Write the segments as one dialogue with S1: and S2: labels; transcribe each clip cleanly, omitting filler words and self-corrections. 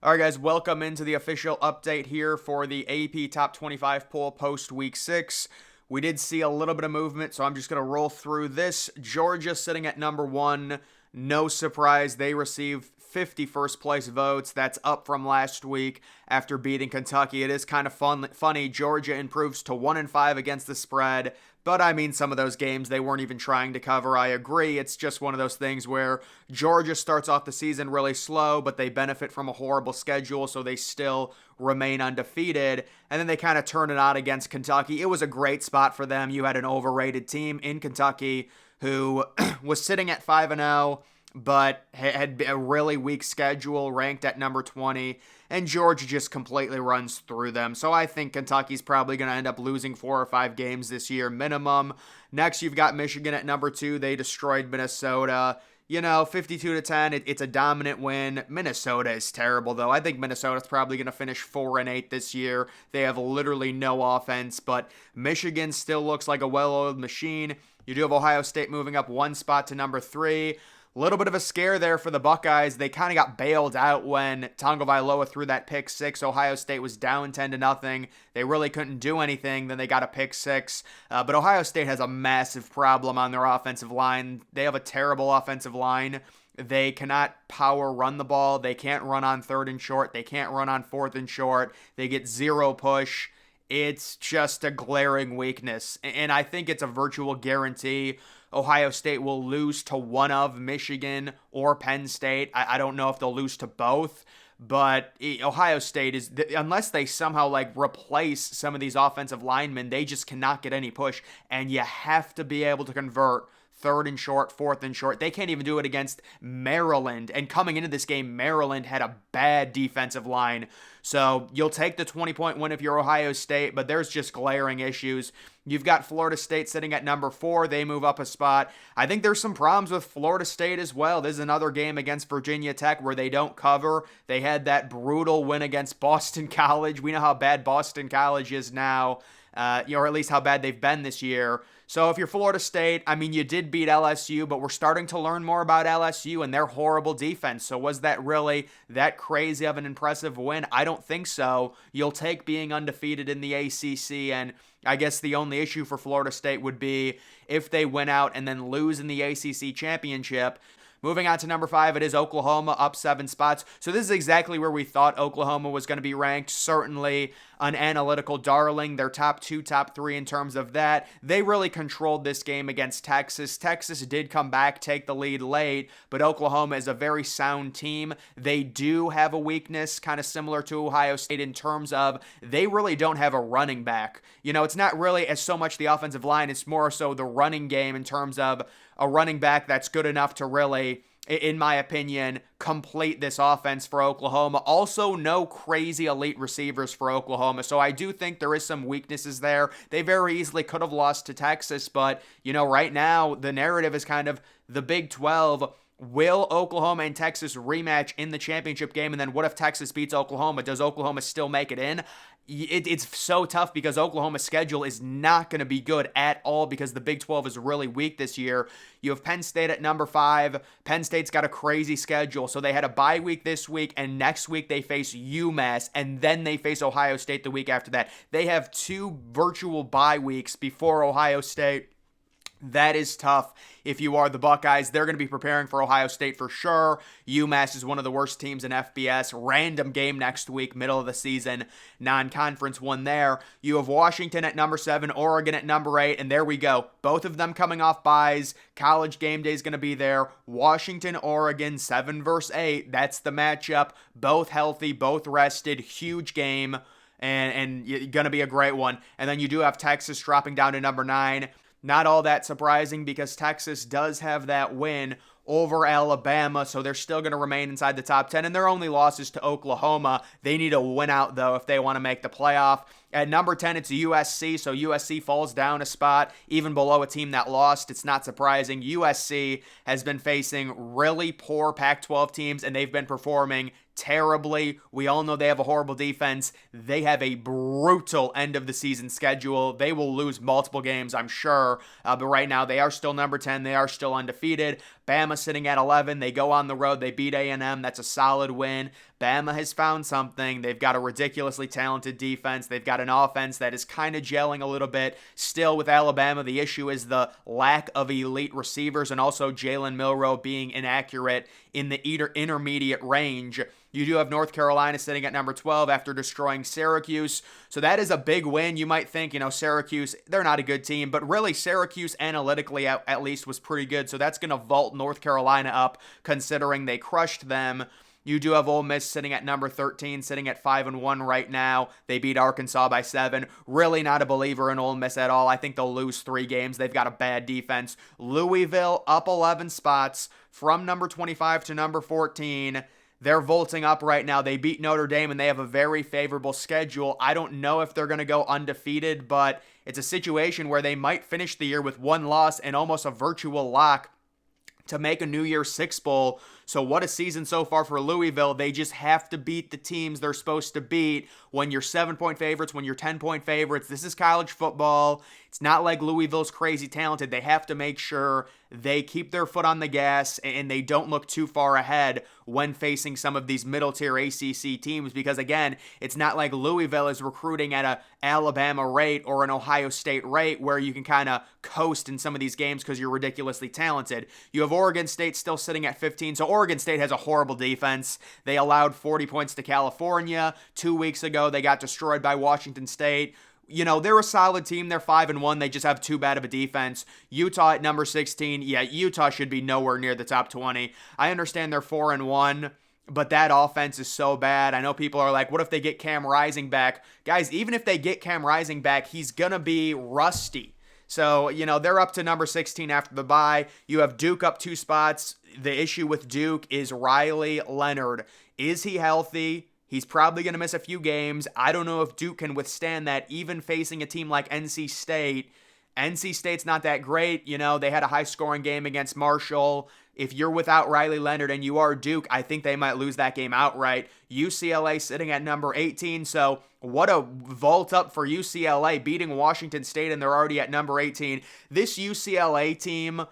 S1: All right, guys, welcome into the official update here for the AP Top 25 poll post Week 6. We did see a little bit of movement, so I'm just going to roll through this. Georgia sitting at number 1. No surprise, they received 51st place votes. That's up from last week after beating Kentucky. It is kind of funny. Georgia improves to 1-5 against the spread. But I mean, some of those games they weren't even trying to cover. I agree. It's just one of those things where Georgia starts off the season really slow, but they benefit from a horrible schedule, so they still remain undefeated. And then they kind of turn it on against Kentucky. It was a great spot for them. You had an overrated team in Kentucky who was sitting at 5-0, but had a really weak schedule, ranked at number 20, and Georgia just completely runs through them. So I think Kentucky's probably going to end up losing 4 or 5 games this year minimum. Next, you've got Michigan at number 2. They destroyed Minnesota. 52-10, it's a dominant win. Minnesota is terrible, though. I think Minnesota's probably going to finish 4-8 this year. They have literally no offense, but Michigan still looks like a well-oiled machine. You do have Ohio State moving up 1 spot to number 3. A little bit of a scare there for the Buckeyes. They kind of got bailed out when Tagovailoa threw that pick 6. Ohio State was down 10-0. They really couldn't do anything. Then they got a pick 6. But Ohio State has a massive problem on their offensive line. They have a terrible offensive line. They cannot power run the ball. They can't run on 3rd and short. They can't run on 4th and short. They get 0 push. It's just a glaring weakness. And I think it's a virtual guarantee Ohio State will lose to one of Michigan or Penn State. I don't know if they'll lose to both, but Ohio State is, unless they somehow replace some of these offensive linemen, they just cannot get any push. And you have to be able to convert 3rd and short, 4th and short. They can't even do it against Maryland. And coming into this game, Maryland had a bad defensive line. So you'll take the 20-point win if you're Ohio State, but there's just glaring issues. You've got Florida State sitting at number 4. They move up a spot. I think there's some problems with Florida State as well. This is another game against Virginia Tech where they don't cover. They had that brutal win against Boston College. We know how bad Boston College is now, or at least how bad they've been this year. So if you're Florida State, I mean, you did beat LSU, but we're starting to learn more about LSU and their horrible defense. So was that really that crazy of an impressive win? I don't think so. You'll take being undefeated in the ACC, and I guess the only issue for Florida State would be if they win out and then lose in the ACC championship. Moving on to number 5, it is Oklahoma, up 7 spots. So this is exactly where we thought Oklahoma was going to be ranked. Certainly an analytical darling. They're top 2, top 3 in terms of that. They really controlled this game against Texas. Texas did come back, take the lead late, but Oklahoma is a very sound team. They do have a weakness, kind of similar to Ohio State in terms of they really don't have a running back. It's not really as so much the offensive line, it's more so the running game in terms of a running back that's good enough to really, in my opinion, complete this offense for Oklahoma. Also, no crazy elite receivers for Oklahoma. So I do think there is some weaknesses there. They very easily could have lost to Texas, but, right now the narrative is kind of the Big 12. Will Oklahoma and Texas rematch in the championship game? And then what if Texas beats Oklahoma? Does Oklahoma still make it in? It's so tough because Oklahoma's schedule is not going to be good at all because the Big 12 is really weak this year. You have Penn State at number 5. Penn State's got a crazy schedule. So they had a bye week this week, and next week they face UMass, and then they face Ohio State the week after that. They have 2 virtual bye weeks before Ohio State. That is tough if you are the Buckeyes. They're going to be preparing for Ohio State for sure. UMass is one of the worst teams in FBS. Random game next week, middle of the season, non-conference one there. You have Washington at number 7, Oregon at number 8, and there we go. Both of them coming off byes. College game day is going to be there. Washington, Oregon, 7 versus 8. That's the matchup. Both healthy, both rested. Huge game, and going to be a great one. And then you do have Texas dropping down to number 9. Not all that surprising because Texas does have that win over Alabama, so they're still going to remain inside the top 10, and their only losses to Oklahoma. They need a win out, though, if they want to make the playoff. At number 10, it's USC, so USC falls down a spot, even below a team that lost. It's not surprising. USC has been facing really poor Pac-12 teams, and they've been performing terribly. We all know they have a horrible defense. They have a brutal end of the season schedule. They will lose multiple games, I'm sure. But right now, they are still number 10. They are still undefeated. Bama sitting at 11. They go on the road. They beat A&M. That's a solid win. Bama has found something. They've got a ridiculously talented defense. They've got an offense that is kind of gelling a little bit. Still with Alabama, the issue is the lack of elite receivers and also Jalen Milroe being inaccurate in the intermediate range. You do have North Carolina sitting at number 12 after destroying Syracuse. So that is a big win. You might think, Syracuse, they're not a good team, but really Syracuse analytically at least was pretty good. So that's going to vault North Carolina up considering they crushed them. You do have Ole Miss sitting at number 13, sitting at 5-1 right now. They beat Arkansas by 7. Really not a believer in Ole Miss at all. I think they'll lose 3 games. They've got a bad defense. Louisville up 11 spots from number 25 to number 14. They're vaulting up right now. They beat Notre Dame, and they have a very favorable schedule. I don't know if they're going to go undefeated, but it's a situation where they might finish the year with 1 loss and almost a virtual lock to make a New Year's Six Bowl. So what a season so far for Louisville. They just have to beat the teams they're supposed to beat when you're 7-point favorites, when you're 10-point favorites. This is college football. It's not like Louisville's crazy talented. They have to make sure they keep their foot on the gas and they don't look too far ahead when facing some of these middle-tier ACC teams because, again, it's not like Louisville is recruiting at a Alabama rate or an Ohio State rate where you can kind of coast in some of these games because you're ridiculously talented. You have Oregon State still sitting at 15, so Oregon State has a horrible defense. They allowed 40 points to California. 2 weeks ago, they got destroyed by Washington State. They're a solid team. They're 5-1. They just have too bad of a defense. Utah at number 16. Yeah, Utah should be nowhere near the top 20. I understand they're 4-1, but that offense is so bad. I know people are like, what if they get Cam Rising back? Guys, even if they get Cam Rising back, he's going to be rusty. So, they're up to number 16 after the bye. You have Duke up 2 spots. The issue with Duke is Riley Leonard. Is he healthy? He's probably going to miss a few games. I don't know if Duke can withstand that, even facing a team like NC State. NC State's not that great. They had a high-scoring game against Marshall. If you're without Riley Leonard and you are Duke, I think they might lose that game outright. UCLA sitting at number 18, so what a vault up for UCLA, beating Washington State, and they're already at number 18. This UCLA team,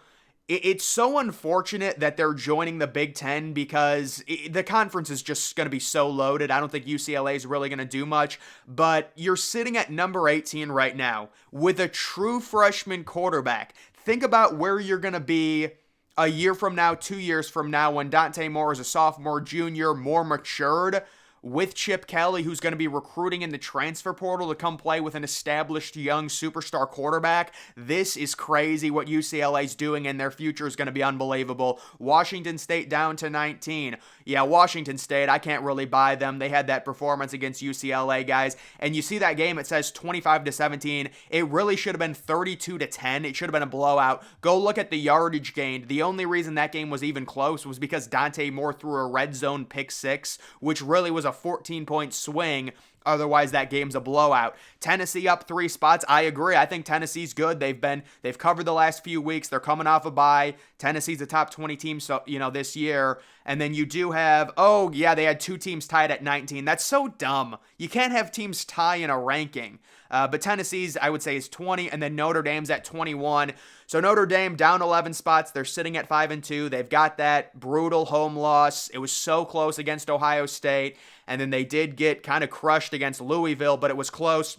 S1: it's so unfortunate that they're joining the Big Ten because the conference is just going to be so loaded. I don't think UCLA is really going to do much, but you're sitting at number 18 right now with a true freshman quarterback. Think about where you're going to be a year from now, 2 years from now, when Dante Moore is a sophomore, junior, more matured, with Chip Kelly, who's going to be recruiting in the transfer portal to come play with an established young superstar quarterback. This is crazy what UCLA's doing, and their future is going to be unbelievable. Washington State down to 19. Yeah, Washington State, I can't really buy them. They had that performance against UCLA, guys. And you see that game, it says 25-17. It really should have been 32-10. It should have been a blowout. Go look at the yardage gained. The only reason that game was even close was because Dante Moore threw a red zone pick 6, which really was a 14-point swing. Otherwise, that game's a blowout. Tennessee up 3 spots. I agree. I think Tennessee's good. They've covered the last few weeks. They're coming off a bye. Tennessee's a top 20 team, so this year. And then you do have, they had 2 teams tied at 19. That's so dumb. You can't have teams tie in a ranking. But Tennessee's, I would say, is 20, and then Notre Dame's at 21. So Notre Dame down 11 spots. They're sitting at 5-2. They've got that brutal home loss. It was so close against Ohio State, and then they did get kind of crushed against Louisville, but it was close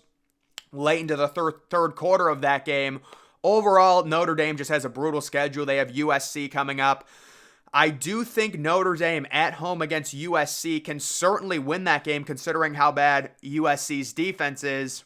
S1: late into the third quarter of that game. Overall, Notre Dame just has a brutal schedule. They have USC coming up. I do think Notre Dame at home against USC can certainly win that game considering how bad USC's defense is.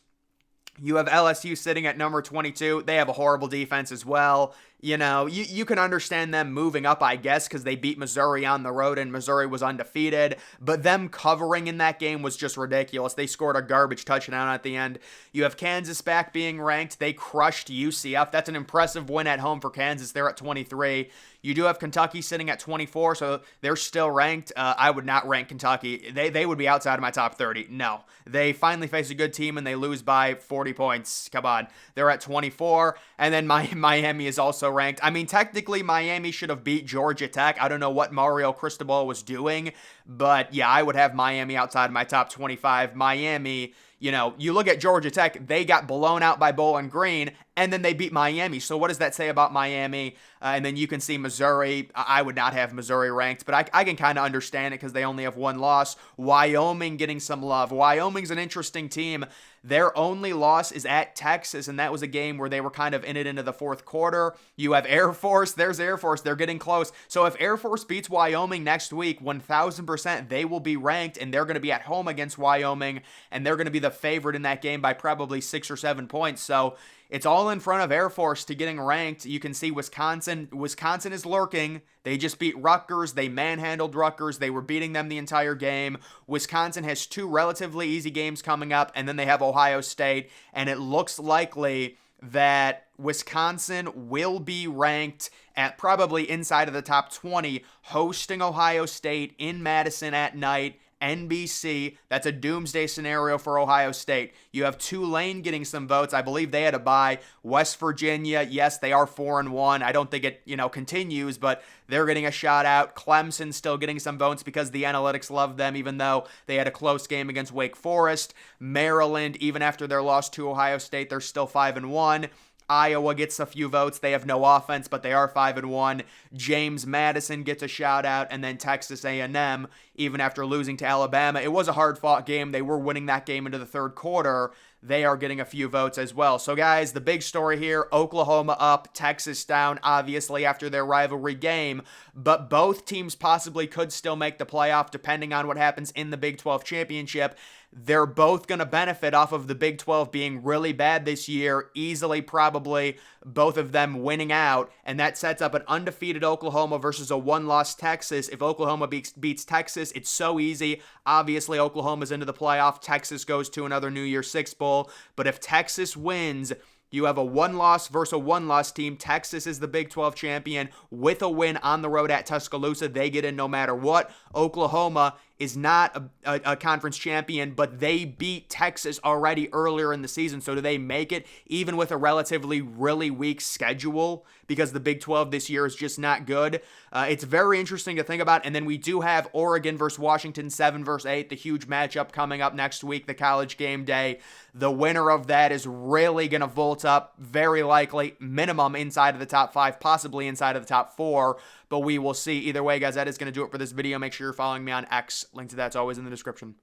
S1: You have LSU sitting at number 22. They have a horrible defense as well. You can understand them moving up, I guess, because they beat Missouri on the road and Missouri was undefeated. But them covering in that game was just ridiculous. They scored a garbage touchdown at the end. You have Kansas back being ranked. They crushed UCF. That's an impressive win at home for Kansas. They're at 23. You do have Kentucky sitting at 24, so they're still ranked. I would not rank Kentucky. They would be outside of my top 30. No. They finally face a good team and they lose by 40 points. Come on. They're at 24. And then Miami is also still ranked. I mean, technically, Miami should have beat Georgia Tech. I don't know what Mario Cristobal was doing, but yeah, I would have Miami outside my top 25. Miami, you look at Georgia Tech, they got blown out by Bowling Green, and then they beat Miami. So what does that say about Miami? And then you can see Missouri. I would not have Missouri ranked, but I can kind of understand it because they only have one loss. Wyoming getting some love. Wyoming's an interesting team. Their only loss is at Texas, and that was a game where they were kind of in it into the fourth quarter. You have Air Force. There's Air Force. They're getting close. So if Air Force beats Wyoming next week, 1,000% they will be ranked, and they're going to be at home against Wyoming, and they're going to be the favorite in that game by probably 6 or 7 points. So it's all in front of Air Force to getting ranked. You can see Wisconsin. Wisconsin is lurking. They just beat Rutgers. They manhandled Rutgers. They were beating them the entire game. Wisconsin has 2 relatively easy games coming up, and then they have Ohio State. And it looks likely that Wisconsin will be ranked at probably inside of the top 20, hosting Ohio State in Madison at night. NBC. That's a doomsday scenario for Ohio State. You have Tulane getting some votes. I believe they had a bye. West Virginia, yes, they are 4-1. I don't think it, continues, but they're getting a shout out. Clemson still getting some votes because the analytics love them, even though they had a close game against Wake Forest. Maryland, even after their loss to Ohio State, they're still 5-1. Iowa gets a few votes. They have no offense, but they are 5-1. James Madison gets a shout out, and then Texas A&M, even after losing to Alabama. It was a hard-fought game. They were winning that game into the third quarter. They are getting a few votes as well. So, guys, the big story here, Oklahoma up, Texas down, obviously, after their rivalry game. But both teams possibly could still make the playoff, depending on what happens in the Big 12 championship. They're both going to benefit off of the Big 12 being really bad this year, easily probably both of them winning out, and that sets up an undefeated Oklahoma versus a one-loss Texas. If Oklahoma beats Texas, it's so easy. Obviously, Oklahoma's into the playoff. Texas goes to another New Year's Six Bowl, but if Texas wins, you have a one-loss versus a one-loss team. Texas is the Big 12 champion with a win on the road at Tuscaloosa. They get in no matter what. Oklahoma is not a conference champion, but they beat Texas already earlier in the season. So do they make it even with a relatively really weak schedule because the Big 12 this year is just not good? It's very interesting to think about. And then we do have Oregon versus Washington, 7 versus 8, the huge matchup coming up next week, the College game day. The winner of that is really going to vault up, very likely, minimum inside of the top 5, possibly inside of the top 4. But we will see. Either way, guys, that is going to do it for this video. Make sure you're following me on X. Link to that's always in the description.